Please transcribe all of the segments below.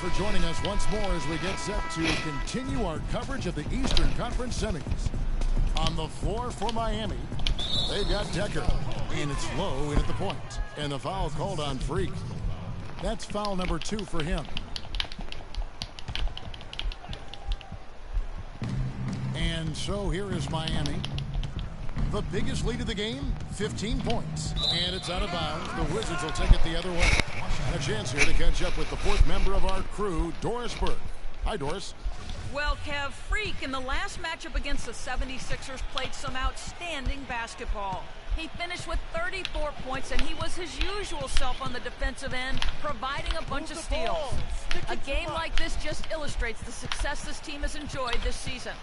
for joining us once more as we get set to continue our coverage of the Eastern Conference Semis. On the floor for Miami, they've got Decker, and it's low in at the point. And the foul called on Freak. That's foul number 2 for him. And so here is Miami. The biggest lead of the game, 15 points. And it's out of bounds. The Wizards will take it the other way. A chance here to catch up with the 4th member of our crew, Doris Burke. Hi, Doris. Well, Kev, Freak in the last matchup against the 76ers played some outstanding basketball. He finished with 34 points, and he was his usual self on the defensive end, providing a bunch of steals. A game like this just illustrates the success this team has enjoyed this season.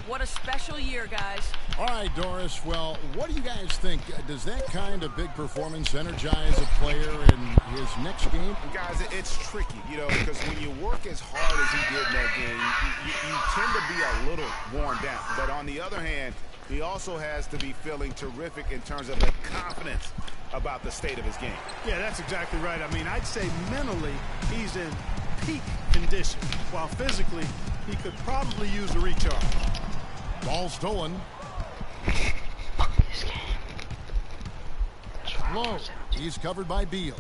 What a special year, guys. All right, Doris. Well, what do you guys think? Does that kind of big performance energize a player in his next game? Guys, it's tricky, because when you work as hard as he did in that game, you tend to be a little worn down. But on the other hand, he also has to be feeling terrific in terms of the confidence about the state of his game. Yeah, that's exactly right. I mean, I'd say mentally he's in peak condition, while physically he could probably use a recharge. Ball stolen. Low. He's covered by Beal.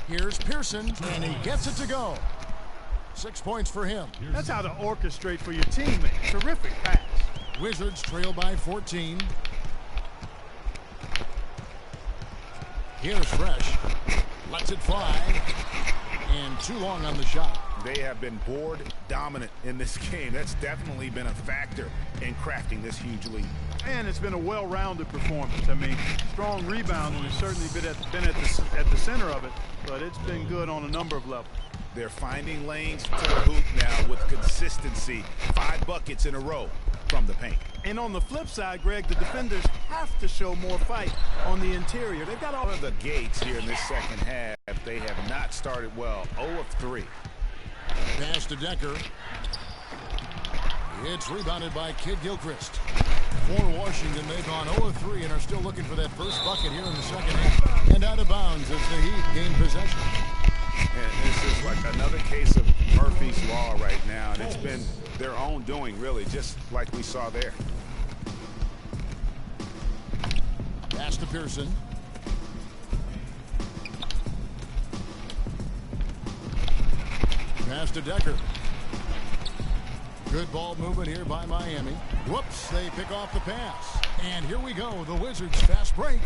Here's Pearson, and he gets it to go. 6 points for him. That's how to orchestrate for your teammate. Terrific pass. Wizards trail by 14. Here's Fresh. Lets it fly. And too long on the shot. They have been board dominant in this game. That's definitely been a factor in crafting this huge lead. And it's been a well-rounded performance. I mean, strong rebounding has certainly been at the center of it, but it's been good on a number of levels. They're finding lanes to the hoop now with consistency. 5 buckets in a row from the paint. And on the flip side, Greg, the defenders have to show more fight on the interior. They've got all of the gates here in this second half. They have not started well. 0 of 3. Pass to Decker. It's rebounded by Kid Gilchrist. For Washington, they've gone 0 of 3 and are still looking for that first bucket here in the second half. And out of bounds as the Heat gain possession. And this is like another case of Murphy's Law right now. And it's been their own doing, really, just like we saw there. Pass to Pearson. Pass to Decker. Good ball movement here by Miami. Whoops, they pick off the pass. And here we go, the Wizards fast break.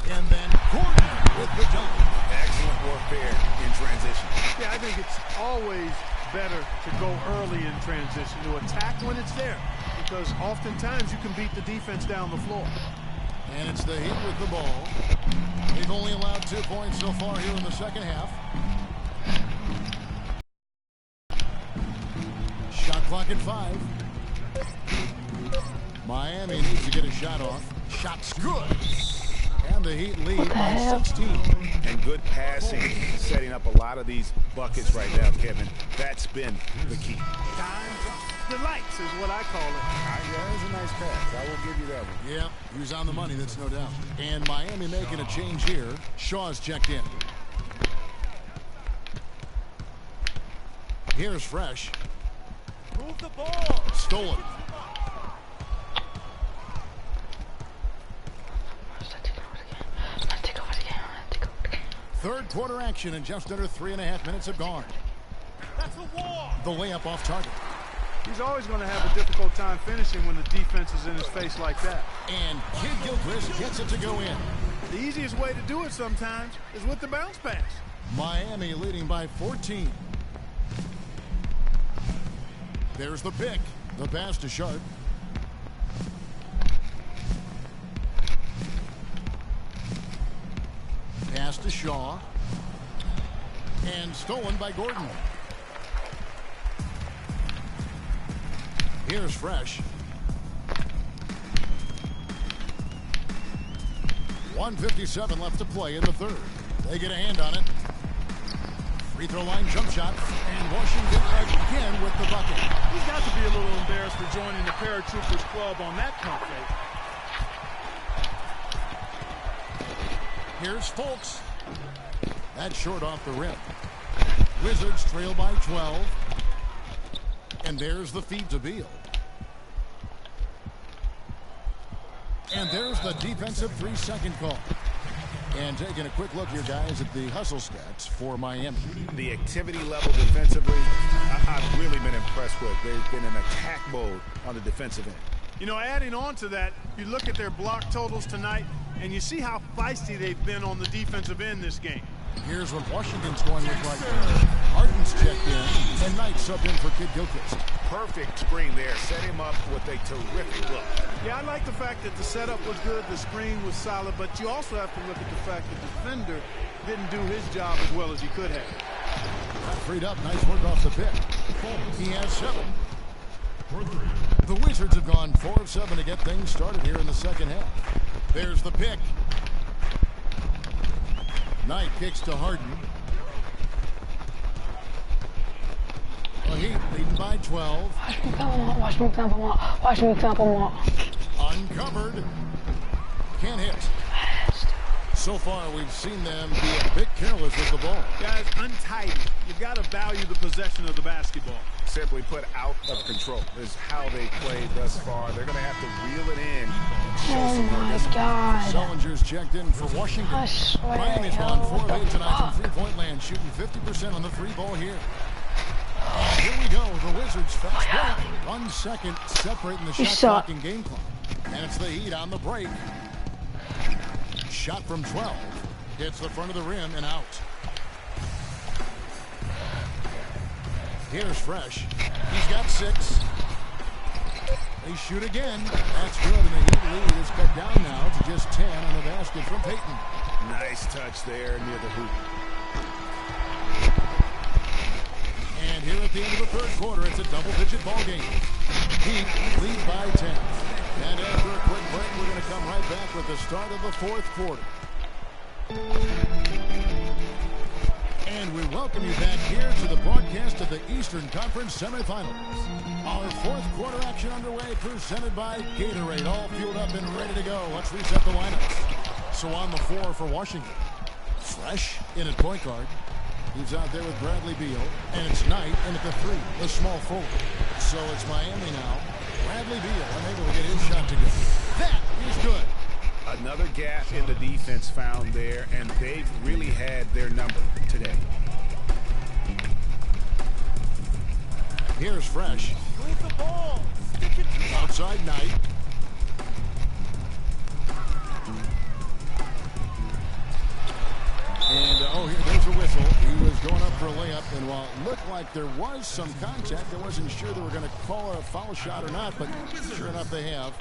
And then Gordon with the dunk. Excellent work there in transition. Yeah, I think it's always better to go early in transition, to attack when it's there, because oftentimes you can beat the defense down the floor. And it's the Heat with the ball. They've only allowed 2 points so far here in the second half. Shot clock at 5. Miami needs to get a shot off. Shot's good. And the Heat lead by 16. And good passing, setting up a lot of these buckets right now, Kevin. That's been the key. Time delights is what I call it. That is a nice pass. I will give you that one. Yeah, he was on the money, that's no doubt. And Miami making a change here. Shaw's checked in. Here's Fresh. Move the ball. Stolen. Third quarter action and just under 3.5 minutes have gone. That's a wall. The layup off target. He's always going to have a difficult time finishing when the defense is in his face like that. And Kid Gilchrist gets it to go in. The easiest way to do it sometimes is with the bounce pass. Miami leading by 14. There's the pick. The pass to Sharp. Pass to Shaw. And stolen by Gordon. Here's Fresh. 1:57 left to play in the third. They get a hand on it. Free throw line jump shot. And Washington again with the bucket. He's got to be a little embarrassed for joining the Paratroopers club on that pump fake. Here's Fultz. That's short off the rim. Wizards trail by 12. And there's the feed to Beal. And there's the defensive 3-second call. And taking a quick look here, guys, at the hustle stats for Miami. The activity level defensively, I've really been impressed with. They've been in attack mode on the defensive end. You know, adding on to that, you look at their block totals tonight, and you see how feisty they've been on the defensive end this game. Here's what Washington's going to look like. Harden's checked in, and Knight subbed in for Kidd-Gilchrist. Perfect screen there. Set him up with a terrific look. Yeah, I like the fact that the setup was good, the screen was solid, but you also have to look at the fact that the defender didn't do his job as well as he could have. Freed up. Nice work off the pick. He has 7. The Wizards have gone 4 of 7 to get things started here in the second half. There's the pick. Knight kicks to Harden. The Heat leading by 12. Uncovered. Can't hit. So far, we've seen them be a bit careless with the ball. Guys, untidy. You've got to value the possession of the basketball. Simply put, out of control is how they played thus far. They're going to have to reel it in. Oh my God. Sullinger's checked in for Washington. I swear. Miami's gone 4 of 8 tonight from three-point land, shooting 50% on the 3-ball here. Here we go. The Wizards fast break. 1 second separating the shot clock and game clock. And it's the Heat on the break. Shot from 12. Hits the front of the rim and out. Here's Fresh. He's got 6. They shoot again. That's good. And the Heat lead is cut down now to just 10 on the basket from Payton. Nice touch there near the hoop. And here at the end of the third quarter, it's a double-digit ball game. Heat lead by 10. And after a quick break, we're going to come right back with the start of the fourth quarter. And we welcome you back here to the broadcast of the Eastern Conference semifinals. Our fourth quarter action underway, presented by Gatorade. All fueled up and ready to go. Let's reset the lineups. So on the floor for Washington, Fresh in at point guard. He's out there with Bradley Beal. And it's Knight in at the 3, the small forward. So it's Miami now. Bradley Beal unable to get his shot to go. That is good. Another gap in the defense found there, and they've really had their number today. Here's Fresh. Move the ball. Stick it to Outside Knight. And, there's a whistle. He was going up for a layup, and while it looked like there was some contact, I wasn't sure they were going to call a foul shot or not, but sure enough they have.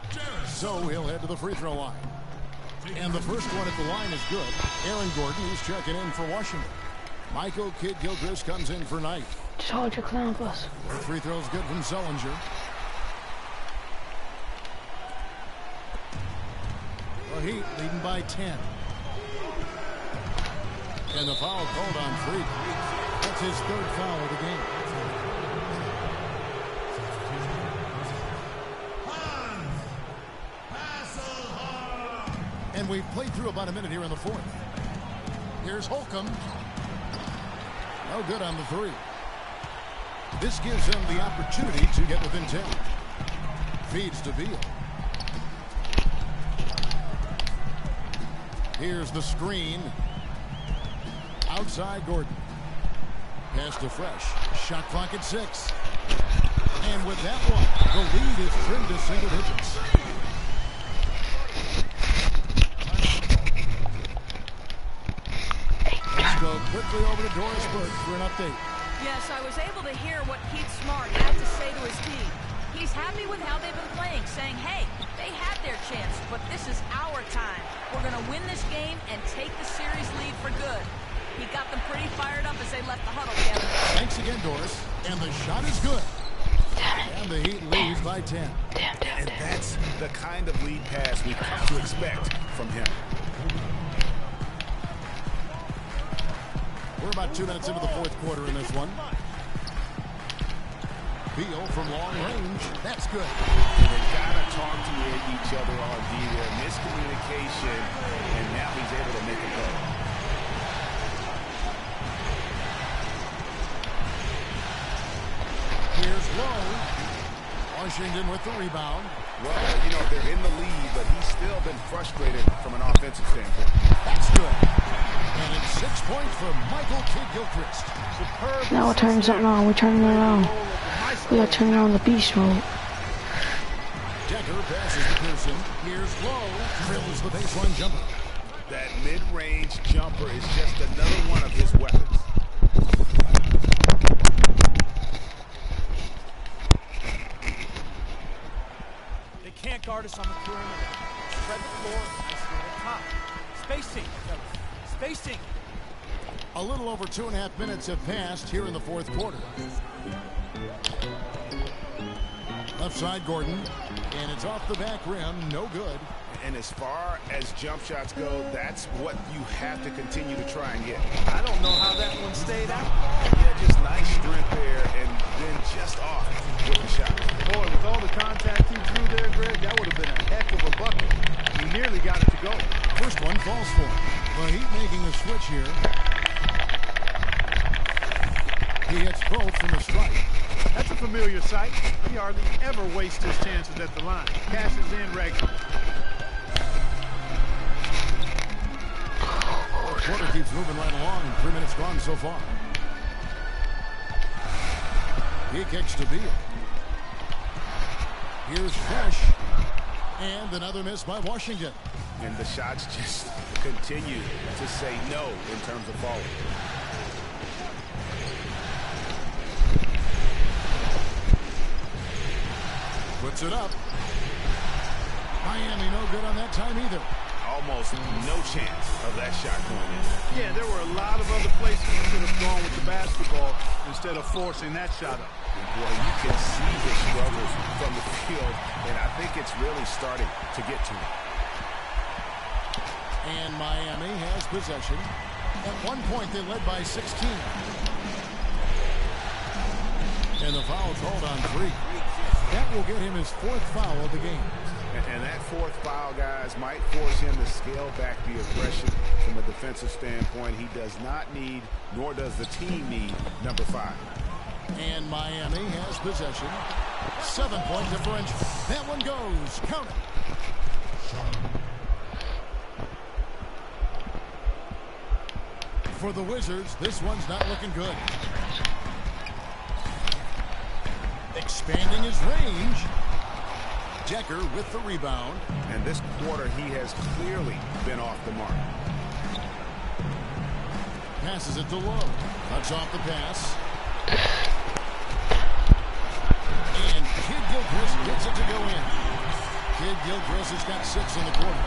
So he'll head to the free throw line. And the first one at the line is good. Aaron Gordon, he's checking in for Washington. Michael Kidd-Gilchrist comes in for Knight. Just hold your clown bus. The free throw's good from Sullinger. The Heat leading by 10. And the foul called on Freak. That's his 3rd foul of the game. And we've played through about a minute here in the 4th. Here's Holcomb. No good on the 3. This gives them the opportunity to get within 10. Feeds to Beal. Here's the screen. Outside Gordon. Pass to Fresh. Shot clock at 6. And with that one, the lead is trimmed to single digits. Let's go quickly over to Doris Burke for an update. Yes, I was able to hear what Pete Smart had to say to his team. He's happy with how they've been playing, saying, hey, they had their chance, but this is our time. We're going to win this game and take the series lead for good. He got them pretty fired up as they left the huddle, Kevin. Thanks again, Doris. And the shot is good. And the Heat leads by 10. And that's the kind of lead pass we've come to expect from him. We're about 2 minutes into the 4th quarter in this one. Beal from long range. That's good. They've got to talk to each other on D there. Miscommunication, and now he's able to make a play. Washington with the rebound. Well, you know, they're in the lead, but he's still been frustrated from an offensive standpoint. That's good. And it's 6 points for Michael Kidd-Gilchrist. Now we're turning something on. We're turning it on. We gotta turn on the beast mode. Decker passes to Pearson. Here's Lowe. Drills the baseline jumper. That mid-range jumper is just another one of his weapons. They can't guard us on the perimeter. Spread the floor nicely at the top. Spacing, spacing. A little over 2.5 minutes have passed here in the fourth quarter. Left side, Gordon. And it's off the back rim. No good. And as far as jump shots go, that's what you have to continue to try and get. I don't know how that one stayed out. Yeah, just nice strength there, and then just off with the shot. Boy, with all the contact he drew there, Greg, that would have been a heck of a bucket. He nearly got it to go. First one falls for him. The Heat making a switch here. He hits both from the strike. That's a familiar sight. He hardly ever wastes his chances at the line. Cashes in regularly. Quarter keeps moving right along. 3 minutes gone so far. He kicks to Beal. Here's Fresh. And another miss by Washington. And the shots just continue to say no in terms of falling. Puts it up. Miami no good on that time either. Almost no chance of that shot going in. Yeah, there were a lot of other places he could have gone with the basketball instead of forcing that shot up. Well, you can see the struggles from the field, and I think it's really starting to get to him. And Miami has possession. At one point, they led by 16. And the foul called on 3. That will get him his 4th foul of the game. And that 4th foul, guys, might force him to scale back the aggression from a defensive standpoint. He does not need, nor does the team need, number 5. And Miami has possession. 7-point differential. That one goes. Count it. For the Wizards, this one's not looking good. Expanding his range. Decker with the rebound. And this quarter, he has clearly been off the mark. Passes it to Lowe. Cuts off the pass. And Kidd-Gilchrist gets it to go in. Kidd-Gilchrist has got 6 in the quarter.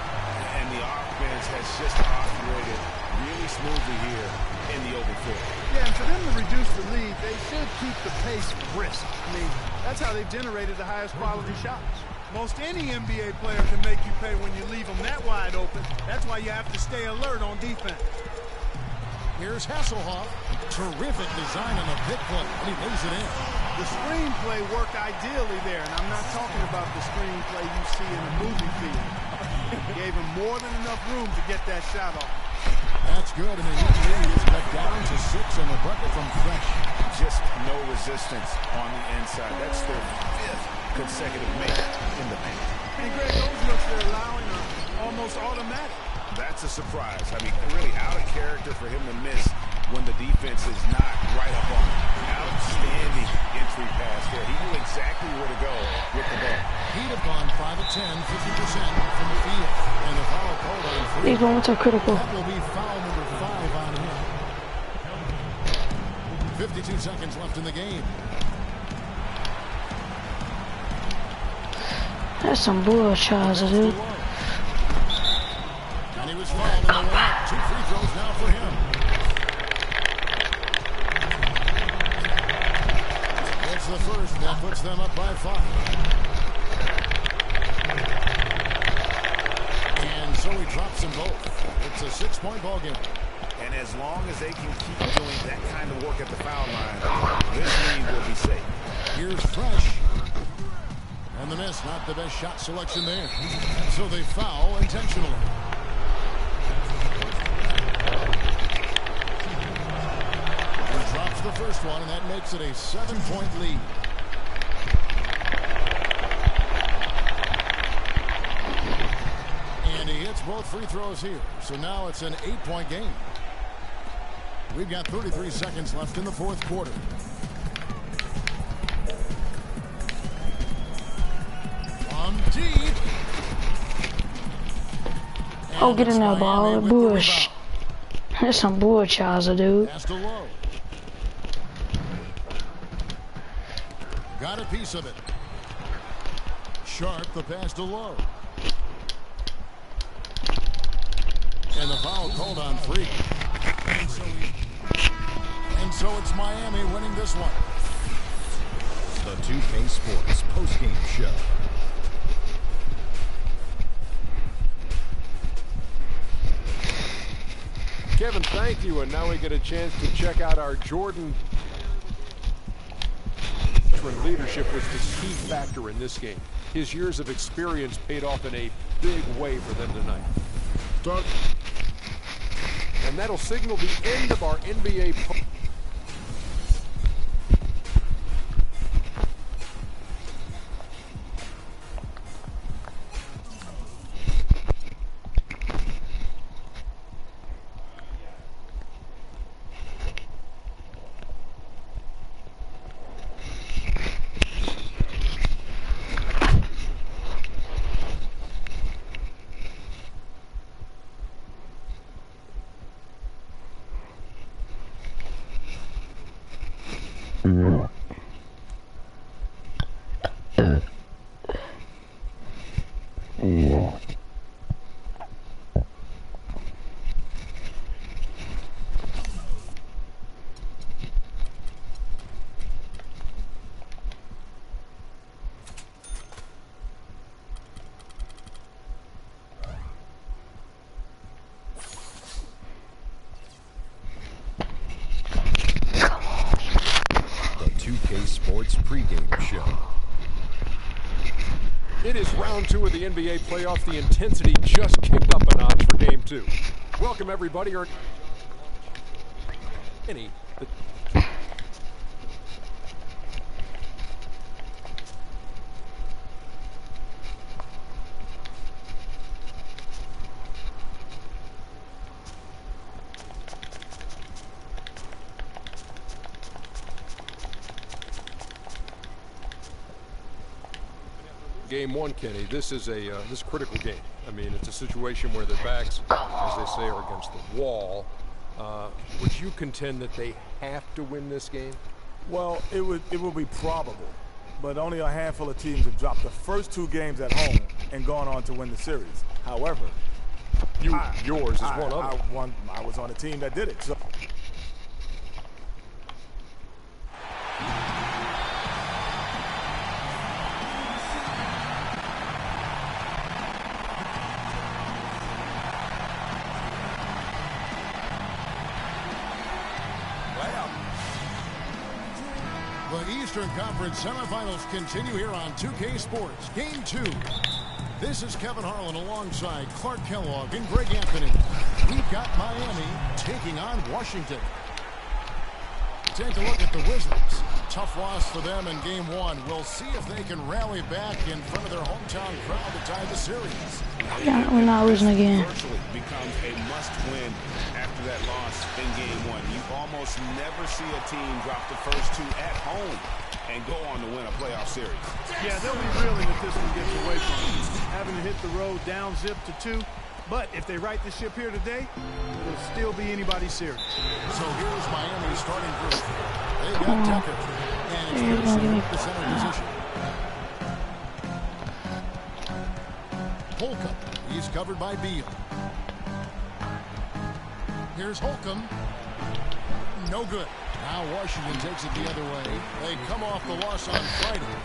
And the offense has just operated really smoothly here in the open floor. Yeah, and for them to reduce the lead, they should keep the pace brisk. I mean, that's how they've generated the highest quality shots. Most any NBA player can make you pay when you leave them that wide open. That's why you have to stay alert on defense. Here's Hasselhoff. Terrific design on the pick play. And he lays it in. The screenplay worked ideally there, and I'm not talking about the screenplay you see in a movie theater. Gave him more than enough room to get that shot off. That's good, and the Heat lead is cut down to 6 on the bucket from Fresh. Just no resistance on the inside. That's their 5th consecutive make in the paint. And Greg, those looks they're allowing are almost automatic. That's a surprise. I mean, really out of character for him to miss when the defense is not right up on him. Outstanding entry pass there. He knew exactly where to go with the ball. Heat have gone 5 of 10, 50% from the field. And the foul called on 3. These moments are critical. That will be foul number 5 on him. 52 seconds left in the game. That's some bullshit, dude. And he was fouled on the way up. 2 free throws now for him. It's the first that puts them up by 5. And so he drops them both. It's a 6-point ball game. And as long as they can keep doing that kind of work at the foul line, this lead will be safe. Here's Fresh. And the miss, not the best shot selection there. So they foul intentionally. He drops the first one, and that makes it a 7-point lead. hits both free throws here. So now it's an 8-point game. We've got 33 seconds left in the fourth quarter. From deep. Oh, get in there, ball. Bush. That's some bullchizer, dude. Pass to Lowe. Got a piece of it. Sharp, the pass to Lowe. And the foul called on Freak. And so it's Miami winning this one. The 2K Sports postgame show. Kevin, thank you. And now we get a chance to check out our Jordan. Leadership was the key factor in this game. His years of experience paid off in a big way for them tonight. And that'll signal the end of our NBA. Sports pregame show. It is round 2 of the NBA playoffs. The intensity just kicked up a notch for game 2. Welcome everybody. Game 1, Kenny, this is a critical game. I mean, it's a situation where their backs, as they say, are against the wall. Would you contend that they have to win this game? Well, it would be probable, but only a handful of teams have dropped the first 2 games at home and gone on to win the series. However, yours is one of them. I was on a team that did it. So. Eastern Conference semifinals continue here on 2K Sports. Game 2. This is Kevin Harlan alongside Clark Kellogg and Greg Anthony. We've got Miami taking on Washington. Take a look at the Wizards. Tough loss for them in Game 1. We'll see if they can rally back in front of their hometown crowd to tie the series. Yeah, we're not losing again. Virtually becomes a must-win after that loss in Game 1. You almost never see a team drop the first 2 at home and go on to win a playoff series. Yeah, they'll be reeling if this one gets away from them, having to hit the road down zip to 2. But if they right the ship here today, it'll still be anybody's series. So here's Miami's starting group. They've got Tucker, and it's Pearson at the center position. Holcomb, he's covered by Beal. Here's Holcomb. No good. Now Washington takes it the other way. They come off the loss on Friday.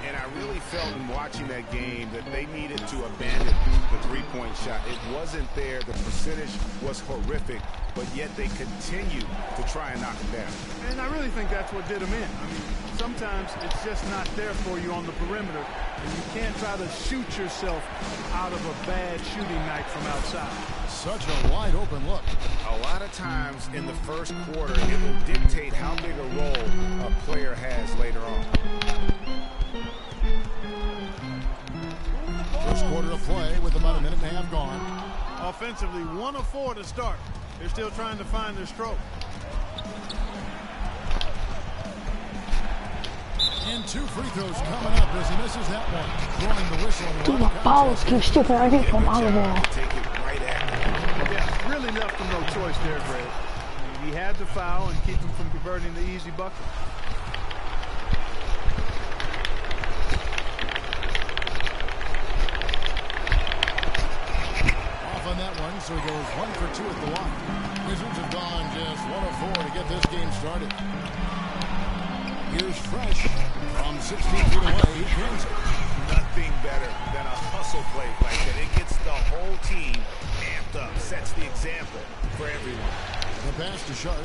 And I really felt in watching that game that they needed to abandon the three-point shot. It wasn't there. The percentage was horrific, but yet they continued to try and knock it down. And I really think that's what did them in. I mean, sometimes it's just not there for you on the perimeter, and you can't try to shoot yourself out of a bad shooting night from outside. Such a wide-open look. A lot of times in the first quarter, it will dictate how big a role a player has later on. First quarter of play with about a minute and a half gone. Offensively, 1 of 4 to start. They're still trying to find their stroke. And 2 free throws coming up as he misses that one. Blowing the whistle. Dude, my balls keep sticking right here from volleyball. Yeah, really left him no choice there, Greg. He had to foul and keep him from converting the easy bucket. Off on that one, so he goes 1 for 2 at the line. Wizards have gone just 1 of 4 to get this game started. Here's Fresh from 16 feet away. He wins it. Nothing better than a hustle play like that. It gets the whole team amped up, sets the example for everyone. The pass to Sharp.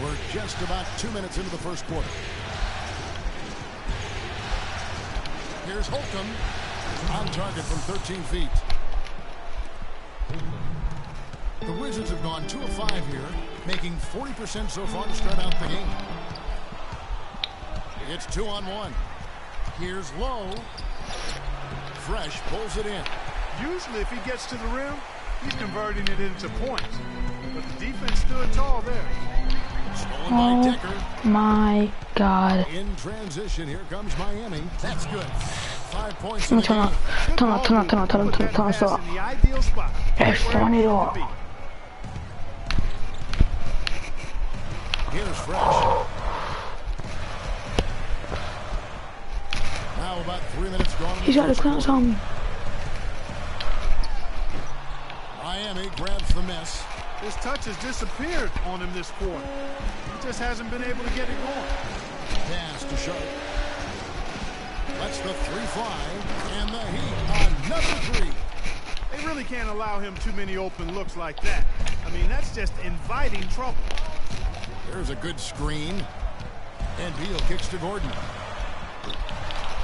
We're just about 2 minutes into the first quarter. Here's Holcomb on target from 13 feet. The Wizards have gone 2 of 5 here, making 40% so far to start out the game. It's 2-on-1. Here's Lowe. Fresh pulls it in. Usually if he gets to the rim, he's converting it into points. But the defense stood tall there. Stolen by Decker. My God. In transition, here comes Miami. That's good. 5 points. Turn on. Stop. Let's turn it off. Here's Fresh. Now about 3 minutes gone. He's got his clowns on. Miami grabs the miss. His touch has disappeared on him this quarter. He just hasn't been able to get it going. Pass to Sharp. Lets the 3 fly. And the Heat, another 3. They really can't allow him too many open looks like that. I mean, that's just inviting trouble. There's a good screen. And Beal kicks to Gordon.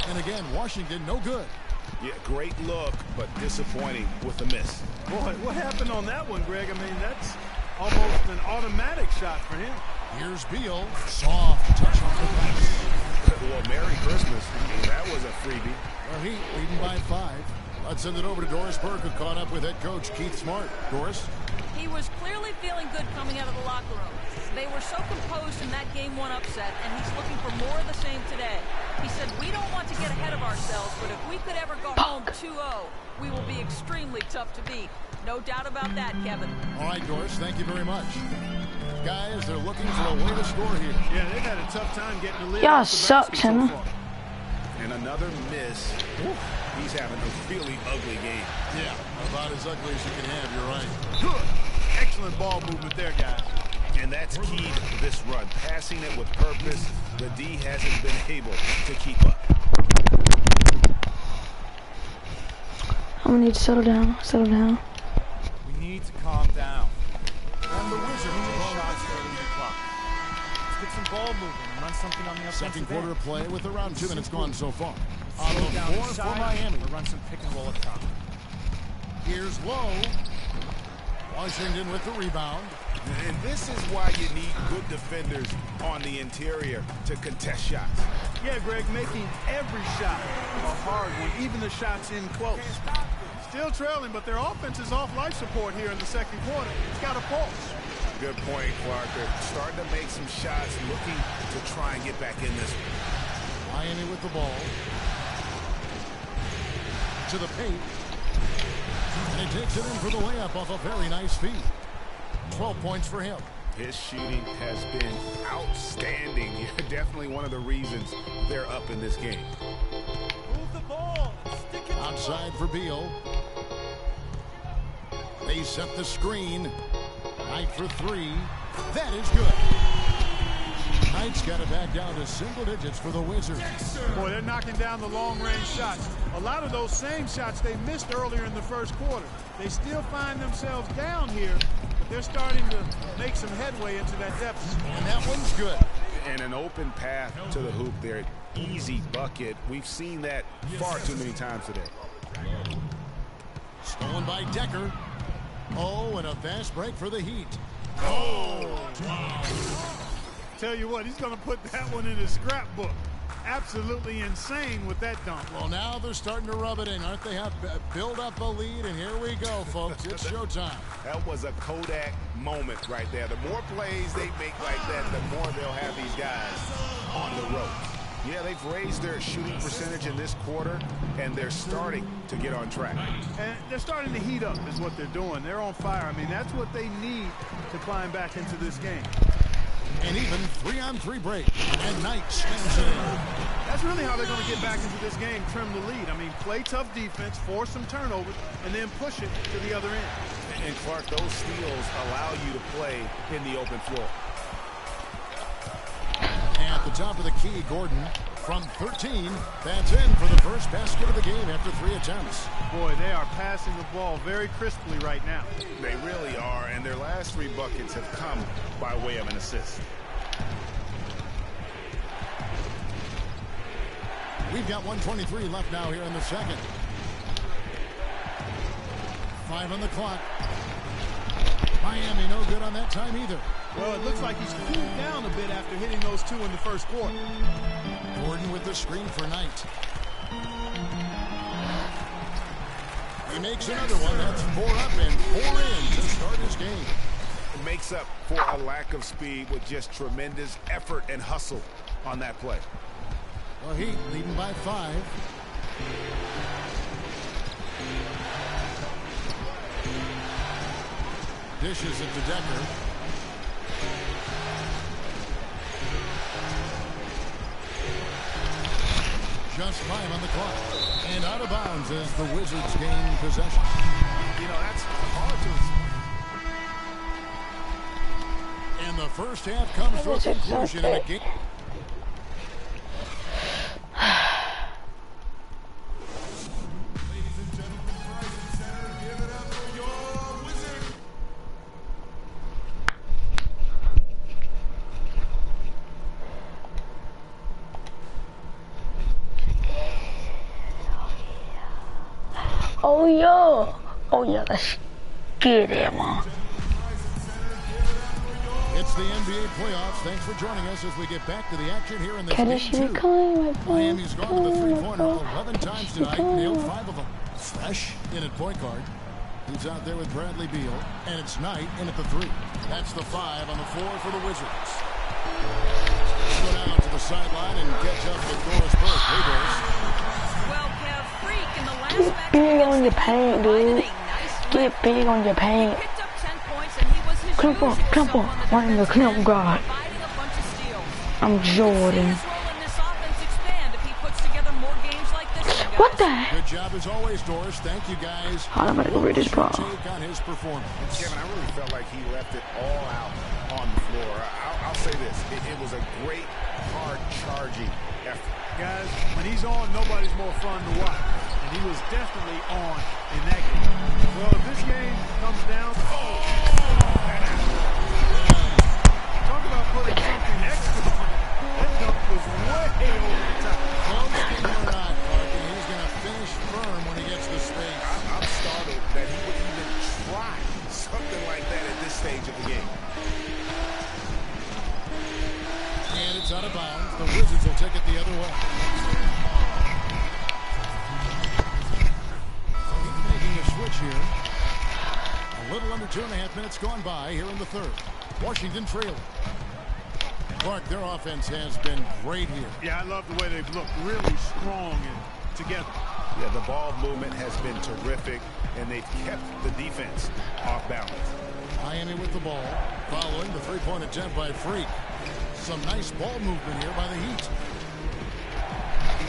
And again, Washington, no good. Yeah, great look, but disappointing with the miss. Boy, what happened on that one, Greg? I mean, that's almost an automatic shot for him. Here's Beal. Soft touch off the pass. Well, Merry Christmas. That was a freebie. The Heat leading by 5. Let's send it over to Doris Burke, who caught up with head coach Keith Smart. Doris? He was clearly feeling good coming out of the locker room. They were so composed in that Game 1 upset, and he's looking for more of the same today. He said, we don't want to get ahead of ourselves, but if we could ever go home 2-0, we will be extremely tough to beat. No doubt about that, Kevin. All right, Doris, thank you very much. Guys, they're looking for a way to score here. Yeah, they've had a tough time getting the lead. Yeah, sucks, so and another miss. He's having a really ugly game. Yeah, about as ugly as you can have, you're right. Good. Excellent ball movement there, guys. And that's key to this run. Passing it with purpose. The D hasn't been able to keep up. I'm gonna need to settle down. Settle down. We need to calm down. And the Wizards take shots early in the clock. Let's get some ball movement and run something on the offensive Second quarter end. of play with around 2 minutes gone so far. On Slow the down floor for inside, Miami. or run some pick and roll up top. Here's Lowe. Washington with the rebound. And this is why you need good defenders on the interior to contest shots. Yeah, Greg, making every shot a hard one, even the shots in close. Still trailing, but their offense is off life support here in the second quarter. It's got a pulse. Good point, Clark. They're starting to make some shots, looking to try and get back in this one. Miami with the ball. To the paint. And he takes it in for the layup off a very nice feed. 12 points for him. His shooting has been outstanding. Definitely one of the reasons they're up in this game. Move the ball. Stick it Outside for Beal. They set the screen. Knight for 3. That is good. Knight's got it back down to single digits for the Wizards. Boy, they're knocking down the long-range shots. A lot of those same shots they missed earlier in the first quarter. They still find themselves down here, but they're starting to make some headway into that deficit. And that one's good. And an open path to the hoop there. Easy bucket. We've seen that far too many times today. Stolen by Decker. Oh, and a fast break for the Heat. Oh! Tell you what, he's going to put that one in his scrapbook. absolutely insane with that dunk. Well, now they're starting to rub it in, aren't they? Have build up a lead, and here we go, folks. It's showtime. That was a Kodak moment right there. The more plays they make like that, the more they'll have these guys on the ropes. Yeah, they've raised their shooting percentage in this quarter, and they're starting to get on track. And they're starting to heat up is what they're doing. They're on fire. I mean, that's what they need to climb back into this game. And even 3-on-3 break, and Knight slams it in. That's really how they're going to get back into this game, trim the lead. I mean, play tough defense, force some turnovers, and then push it to the other end. And Clark, those steals allow you to play in the open floor. At the top of the key, Gordon from 13. That's in for the first basket of the game after 3 attempts. Boy, they are passing the ball very crisply right now. They really are, and their last 3 buckets have come by way of an assist. We've got 1:23 left now here in the second. 5 on the clock. Miami no good on that time either. Well, it looks like he's cooled down a bit after hitting those 2 in the first quarter. Gordon with the screen for Knight. He makes another one. That's 4 up and 4 in to start his game. It makes up for a lack of speed with just tremendous effort and hustle on that play. Well, Heat leading by 5. Dishes it to Decker. Just 5 on the clock. And out of bounds as the Wizards gain possession. You know, that's hard to... And the first half comes to a conclusion in a game. Oh yeah, let's get it, man. It's the NBA playoffs. Thanks for joining us as we get back to the action here in this game 2. Miami's gone to the three-pointer 11 times tonight, nailed 5 of them. Fresh in at point guard. He's out there with Bradley Beal, and it's Knight in at the 3. That's the 5 on the floor for the Wizards. Go down to the sideline and catch up with Doris Burke. Hey, Doris. Well, Kev, Freak in the last Get big on your paint, dude. Get big on your paint. He picked up 10 points and he was his Clamp on, clamp on. I'm the clamp guard. providing a bunch of steals. I'm Jordan. His role in this offense expand if he puts together more games like this one, guys. What the heck? Good job as always, Doris. Thank you, guys. I'm gonna go read this ball. Take on his performance. Kevin, I really felt like he left it all out on the floor. I'll say this. It was a great, hard-charging effort. Guys, when he's on, nobody's more fun to watch. And he was definitely on in that game. Well, if this game comes down... Talk about putting something extra on it. That dunk was way over the top. Close game or not, Clark, and he's going to finish firm when he gets the space. I'm startled that he would even try something like that at this stage of the game. And it's out of bounds. The Wizards will take it the other way. So he's making a switch here. A little under 2.5 minutes gone by here in the third. Washington trailing. Clark, their offense has been great here. Yeah, I love the way they've looked. Really strong and together. Yeah, the ball movement has been terrific, and they've kept the defense off balance. Miami with the ball. Following the three-point attempt by Freak. Some nice ball movement here by the Heat.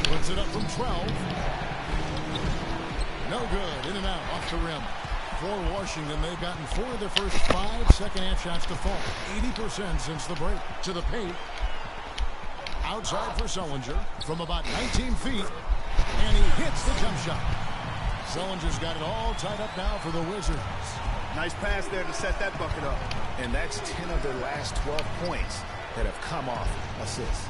Puts it up from 12. No good. In and out. Off the rim. For Washington, they've gotten 4 of their first 5 second-half shots to fall. 80% since the break. To the paint. Outside for Sullinger from about 19 feet. And he hits the jump shot. Sullinger's got it all tied up now for the Wizards. Nice pass there to set that bucket up. And that's 10 of their last 12 points that have come off assists.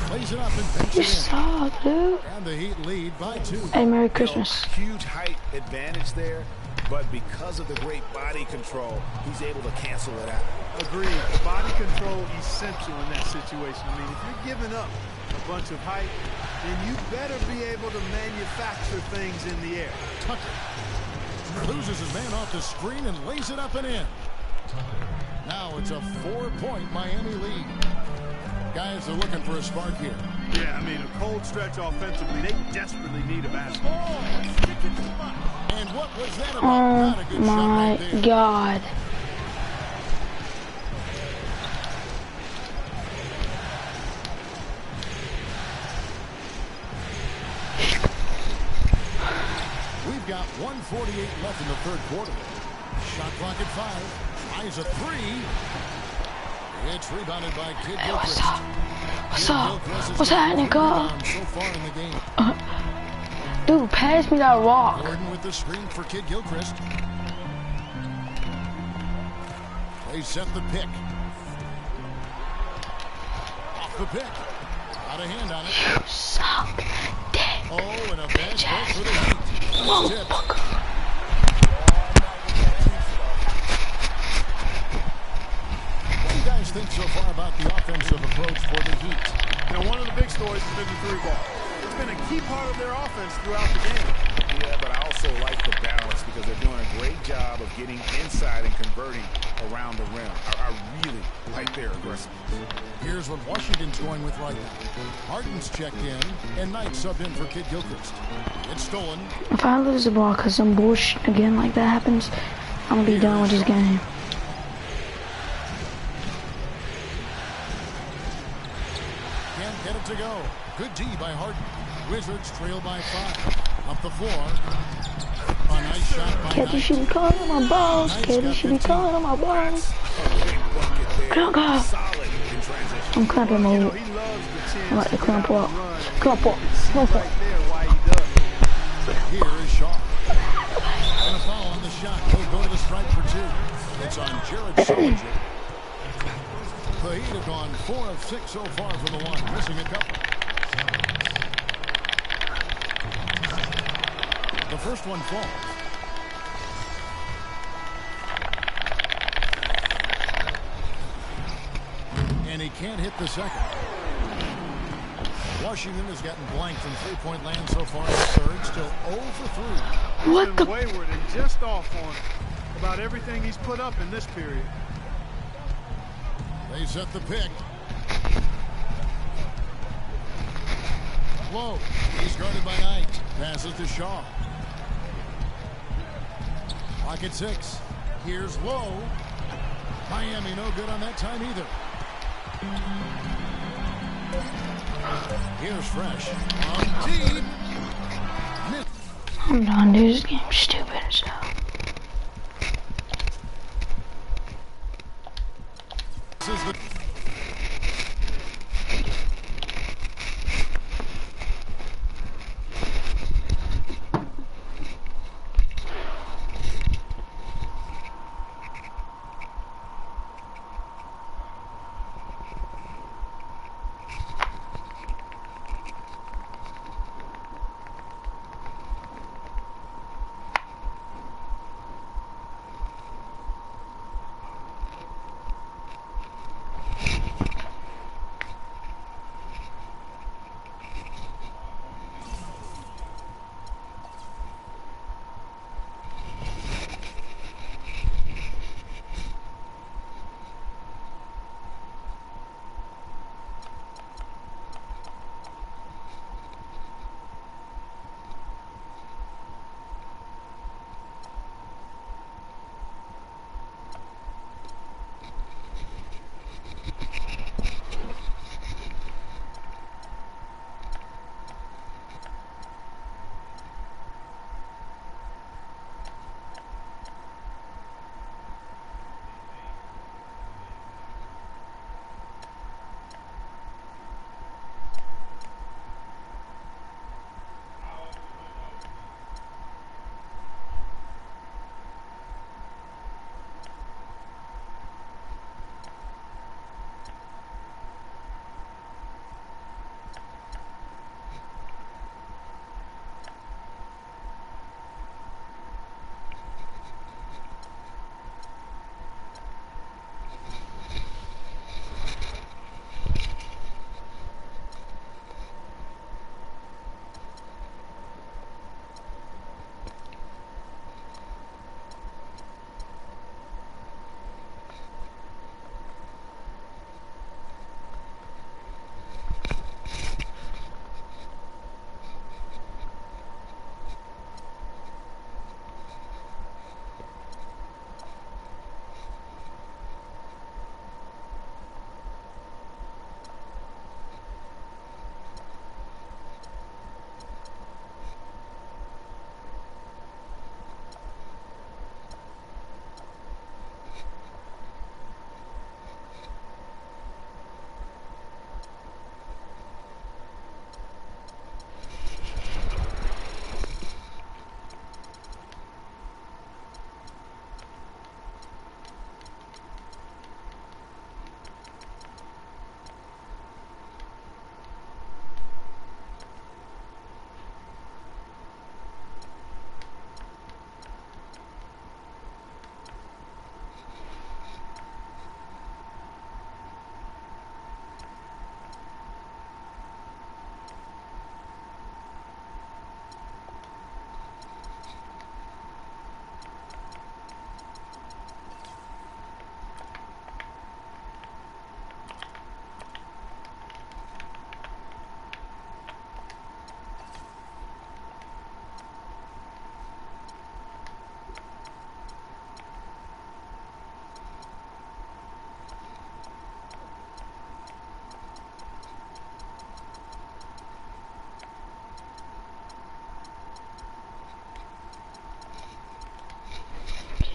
Plays it up and thinks You it in. saw, dude. And the Heat lead by 2. Hey, Merry Christmas. Huge height advantage there, but because of the great body control, he's able to cancel it out. Agreed. Body control essential in that situation. I mean, if you're giving up a bunch of height, then you better be able to manufacture things in the air. Tucker loses his man off the screen and lays it up and in. Now it's a 4-point Miami lead. Guys are looking for a spark here. Yeah, I mean, a cold stretch offensively. They desperately need a basket. And what was that about? Oh Not a good shot my right there. God. We've got 1:48 left in the third quarter. Shot clock at 5. Eyes a 3. It's rebounded by Kid Hey, Gilchrist. what's up? What's happening, Carl? So far in the game. Dude, pass me that rock. Gordon with the screen for Kid Gilchrist. They set the pick. Off the pick. Got a hand on it. Suck dick. Oh, and a bad catch for the Heat. Motherfucker. What do you guys think so far about the offensive approach for the Heat? You know, one of the big stories has been the three ball. It's been a key part of their offense throughout the game. Yeah, but I also like the balance because they're doing a great job of getting inside and converting around the rim. I really like their aggressiveness. Here's what Washington's going with right now. Harden's checked in, and Knight subbed in for Kid Gilchrist. It's stolen. If I lose the ball because some bullshit again like that happens, I'm gonna be done with this game. Can't get it to go. Good D by Harden. Wizards trail by 5. Up the floor. A nice shot by Katie Knight. should be calling on my balls. Katie should be calling on my balls. Clamp up. I'm clamping my You know, hoop. he loves the chance I like to to clamp get out up. and run. Clamp up. It's Clamp up. right there why he does it. Here is Shaw. And a foul on the shot. He'll go to the stripe for 2. It's on Jared Sullinger. The Heat have gone 4 of 6 so far from the line, missing a couple. The first one falls. And he can't hit the second. Washington has gotten blanked from three-point land so far in the third. Still 0 for 3. What the? Wayward and just off on about everything he's put up in this period. They set the pick. Low. He's guarded by Knight. Passes to Shaw. Clock at 6. Here's Low. Miami no good on that time either. Here's Fresh. On deep. I'm done, dude. This game's stupid as hell. This is the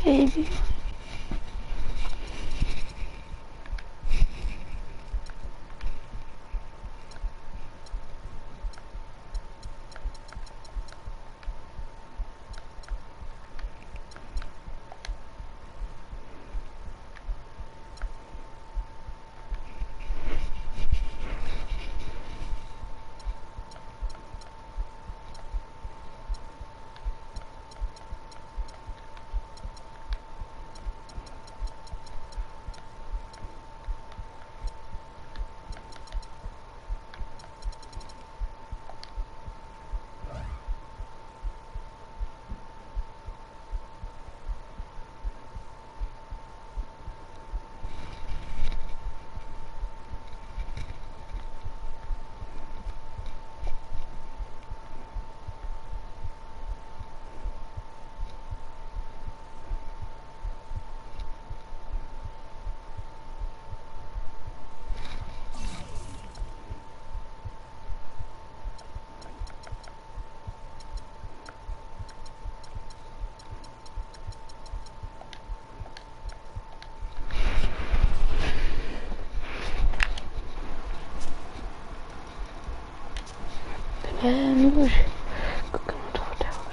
baby. Miłość, kogo to udało.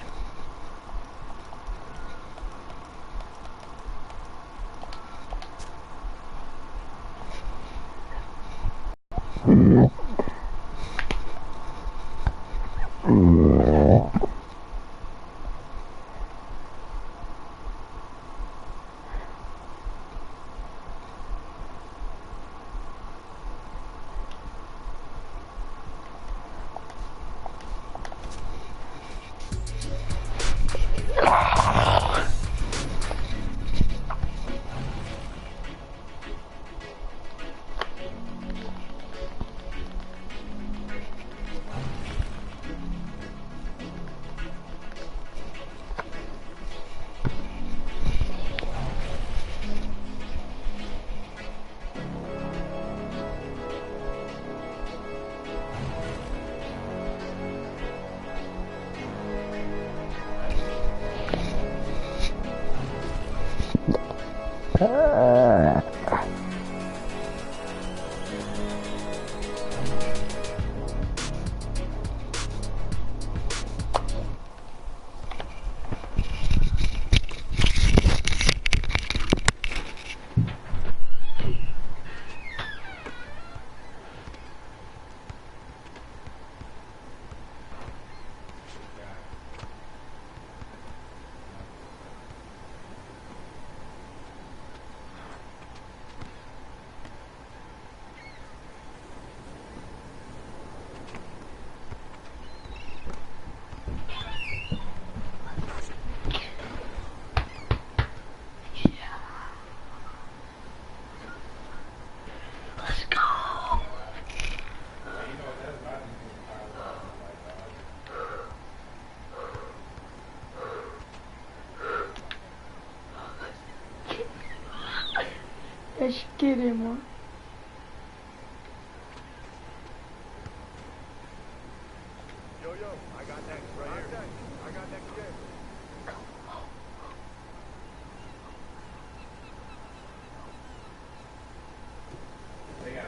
Let's get him on. Yo, I got next right here. I got next game. They got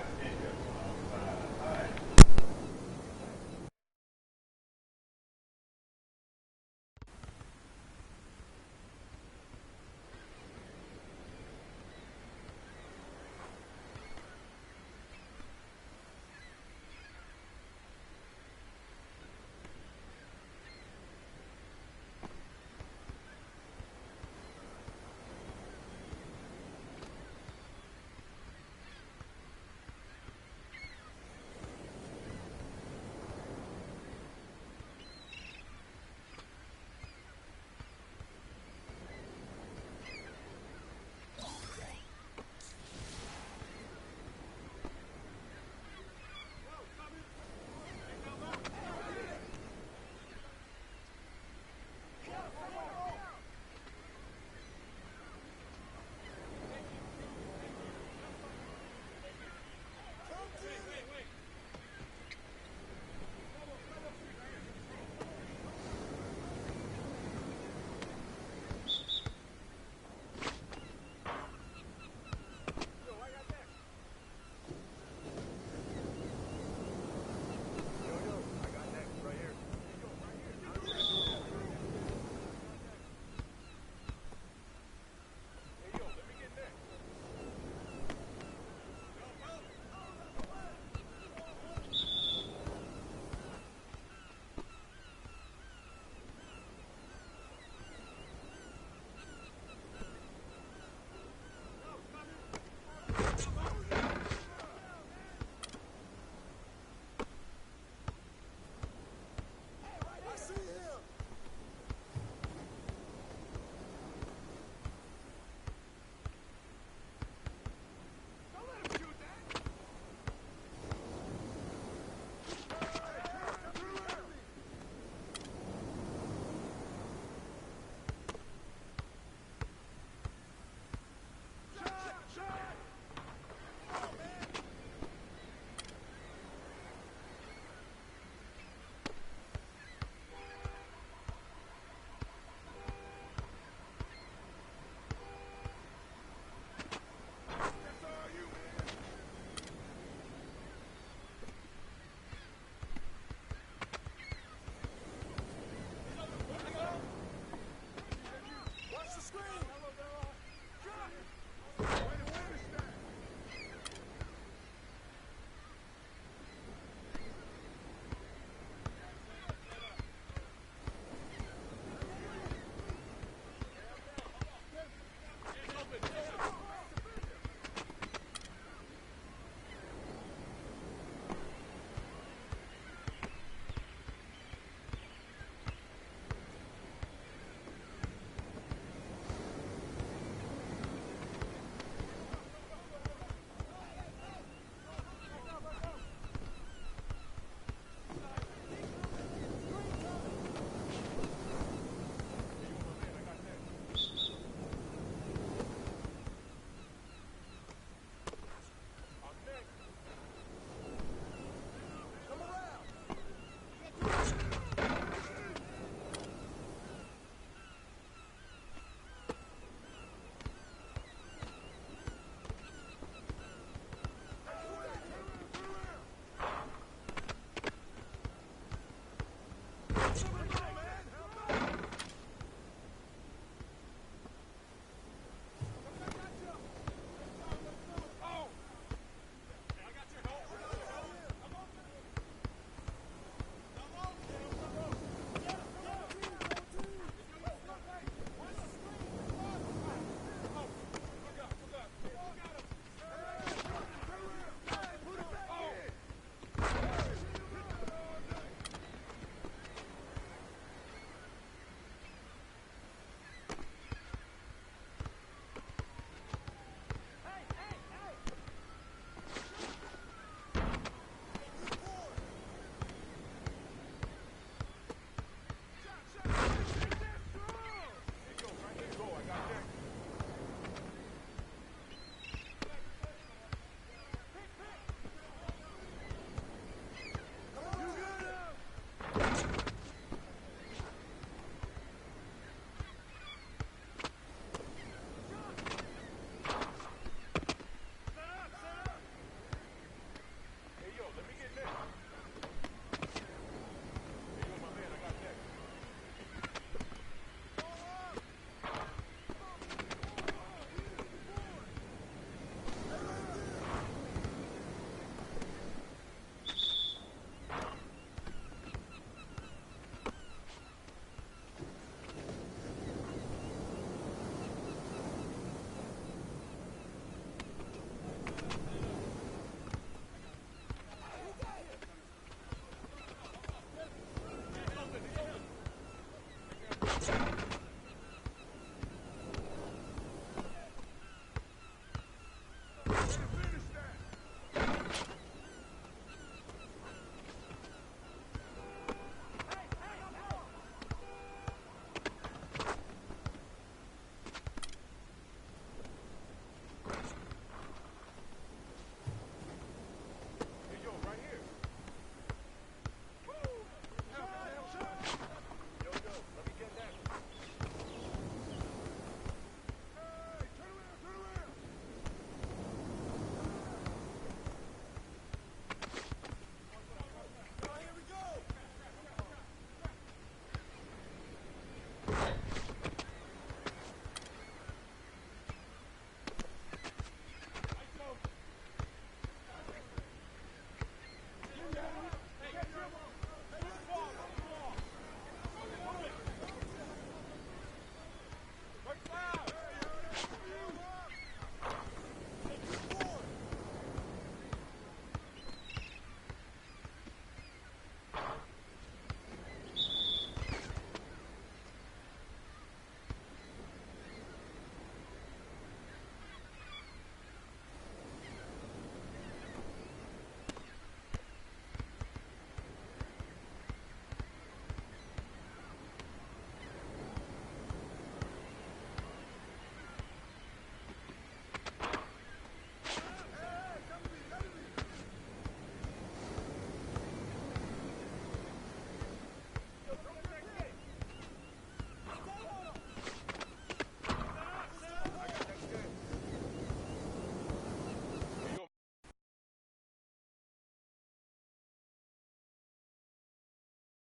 all right.